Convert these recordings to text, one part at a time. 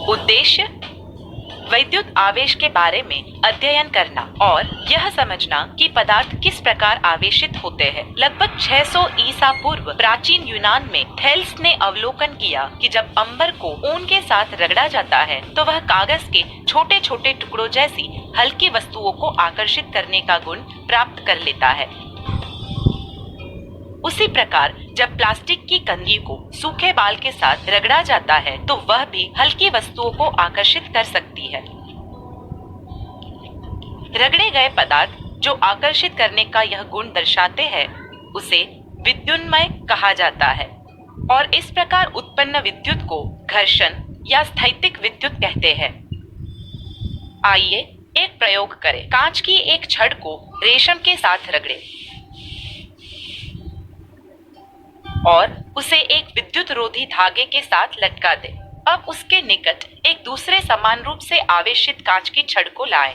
उद्देश्य वैद्युत आवेश के बारे में अध्ययन करना और यह समझना कि पदार्थ किस प्रकार आवेशित होते हैं। लगभग 600 ईसा पूर्व प्राचीन यूनान में थेल्स ने अवलोकन किया कि जब अंबर को ऊन के साथ रगड़ा जाता है तो वह कागज के छोटे छोटे टुकड़ों जैसी हल्की वस्तुओं को आकर्षित करने का गुण प्राप्त कर लेता है। उसी प्रकार जब प्लास्टिक की कंघी को सूखे बाल के साथ रगड़ा जाता है तो वह भी हल्की वस्तुओं को आकर्षित कर सकती है। रगड़े गए पदार्थ जो आकर्षित करने का यह गुण दर्शाते हैं उसे विद्युन्मय कहा जाता है और इस प्रकार उत्पन्न विद्युत को घर्षण या स्थैतिक विद्युत कहते हैं। आइए एक प्रयोग करें। कांच की एक छड़ को रेशम के साथ रगड़े और उसे एक विद्युत रोधी धागे के साथ लटका दे। अब उसके निकट एक दूसरे समान रूप से आवेशित कांच की छड़ को लाएं।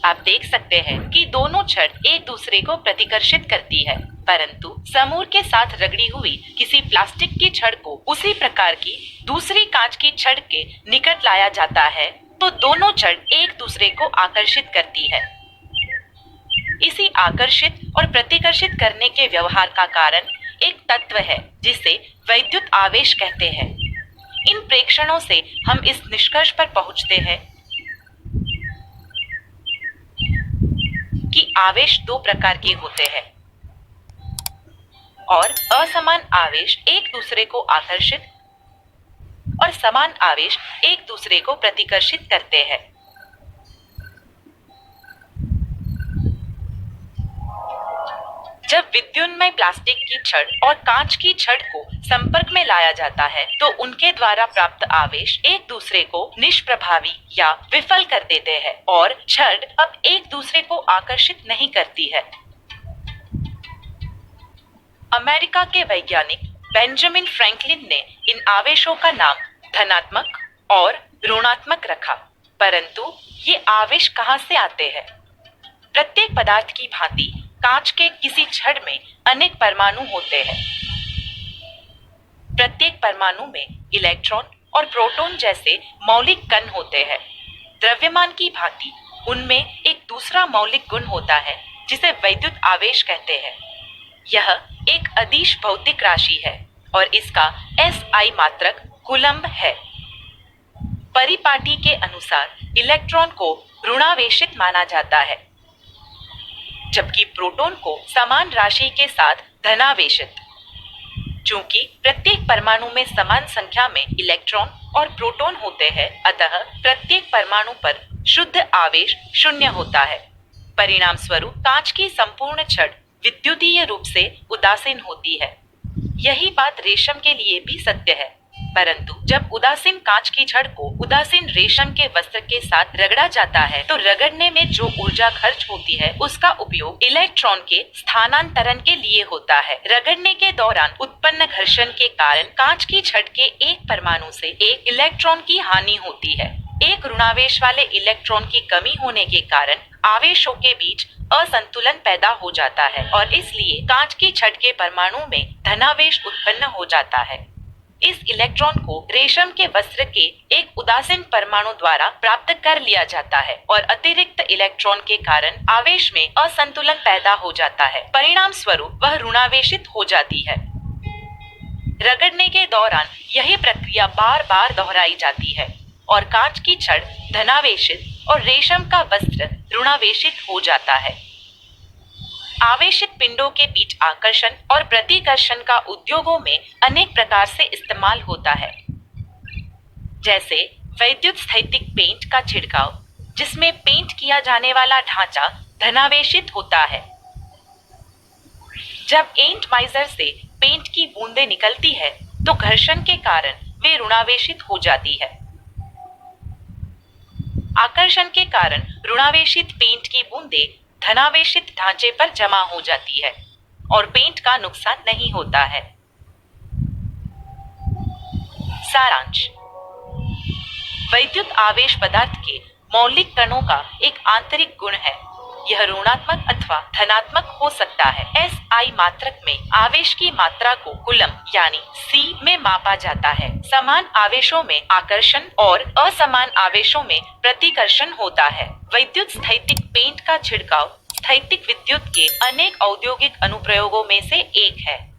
आप देख सकते हैं कि दोनों छड़ एक दूसरे को प्रतिकर्षित करती है, परंतु समूर के साथ रगड़ी हुई किसी प्लास्टिक की छड़ को उसी प्रकार की दूसरी कांच की छड़ के निकट लाया जाता है तो दोनों छड़ एक दूसरे को आकर्षित करती है। इसी आकर्षित और प्रतिकर्षित करने के व्यवहार का कारण एक तत्व है जिसे वैद्युत आवेश कहते हैं। इन प्रेक्षणों से हम इस निष्कर्ष पर पहुंचते हैं कि आवेश दो प्रकार के होते हैं और असमान आवेश एक दूसरे को आकर्षित और समान आवेश एक दूसरे को प्रतिकर्षित करते हैं। जब विद्युन्मय प्लास्टिक की छड़ और कांच की छड़ को संपर्क में लाया जाता है तो उनके द्वारा प्राप्त आवेश एक दूसरे को निष्प्रभावी या विफल कर देते हैं और छड़ अब एक दूसरे को आकर्षित नहीं करती है। अमेरिका के वैज्ञानिक बेंजामिन फ्रैंकलिन ने इन आवेशों का नाम धनात्मक और ऋणात्मक रखा, परंतु ये आवेश कहाँ से आते हैं? प्रत्येक पदार्थ की भांति कांच के किसी छड़ में अनेक परमाणु होते हैं। प्रत्येक परमाणु में इलेक्ट्रॉन और प्रोटॉन जैसे मौलिक कण होते हैं। द्रव्यमान की भांति उनमें एक दूसरा मौलिक गुण होता है जिसे वैद्युत आवेश कहते हैं। यह एक अदिश भौतिक राशि है और इसका SI मात्रक कूलम्ब है। परिपाटी के अनुसार इलेक्ट्रॉन को ऋणावेशित माना जाता है जबकि प्रोटॉन को समान राशि के साथ धनावेशित। चूंकि प्रत्येक परमाणु में समान संख्या में इलेक्ट्रॉन और प्रोटॉन होते हैं, अतः प्रत्येक परमाणु पर शुद्ध आवेश 0 होता है। परिणाम स्वरूप कांच की संपूर्ण छड़ विद्युतीय रूप से उदासीन होती है। यही बात रेशम के लिए भी सत्य है, परंतु जब उदासीन कांच की छड़ को उदासीन रेशम के वस्त्र के साथ रगड़ा जाता है तो रगड़ने में जो ऊर्जा खर्च होती है उसका उपयोग इलेक्ट्रॉन के स्थानांतरण के लिए होता है। रगड़ने के दौरान उत्पन्न घर्षण के कारण कांच की छड़ के एक परमाणु से एक इलेक्ट्रॉन की हानि होती है। एक ऋणावेश वाले इलेक्ट्रॉन की कमी होने के कारण आवेशों के बीच असंतुलन पैदा हो जाता है और इसलिए कांच की छड़ के परमाणु में धनावेश उत्पन्न हो जाता है। इस इलेक्ट्रॉन को रेशम के वस्त्र के एक उदासीन परमाणु द्वारा प्राप्त कर लिया जाता है और अतिरिक्त इलेक्ट्रॉन के कारण आवेश में असंतुलन पैदा हो जाता है। परिणाम स्वरूप वह ऋणावेशित हो जाती है। रगड़ने के दौरान यही प्रक्रिया बार बार दोहराई जाती है और कांच की छड़ धनावेशित और रेशम का वस्त्र ऋणावेशित हो जाता है। आवेशित पिंडों के बीच आकर्षण और प्रतिकर्षण का उद्योगों में अनेक प्रकार से इस्तेमाल होता है, जैसे वैद्युत स्थैतिक पेंट का छिड़काव, जिसमें पेंट किया जाने वाला ढांचा धनावेशित होता है। जब एटमाइजर से पेंट की बूंदें निकलती है तो घर्षण के कारण वे ऋणावेशित हो जाती है। आकर्षण के कारण ऋणावेशित पेंट की बूंदें धनावेशित ढांचे पर जमा हो जाती है और पेंट का नुकसान नहीं होता है। सारांश: वैद्युत आवेश पदार्थ के मौलिक कणों का एक आंतरिक गुण है। यह ऋणात्मक अथवा धनात्मक हो सकता है। SI मात्रक में आवेश की मात्रा को कूलम यानी C में मापा जाता है। समान आवेशों में आकर्षण और असमान आवेशों में प्रतिकर्षण होता है। विद्युत स्थैतिक पेंट का छिड़काव स्थैतिक विद्युत के अनेक औद्योगिक अनुप्रयोगों में से एक है।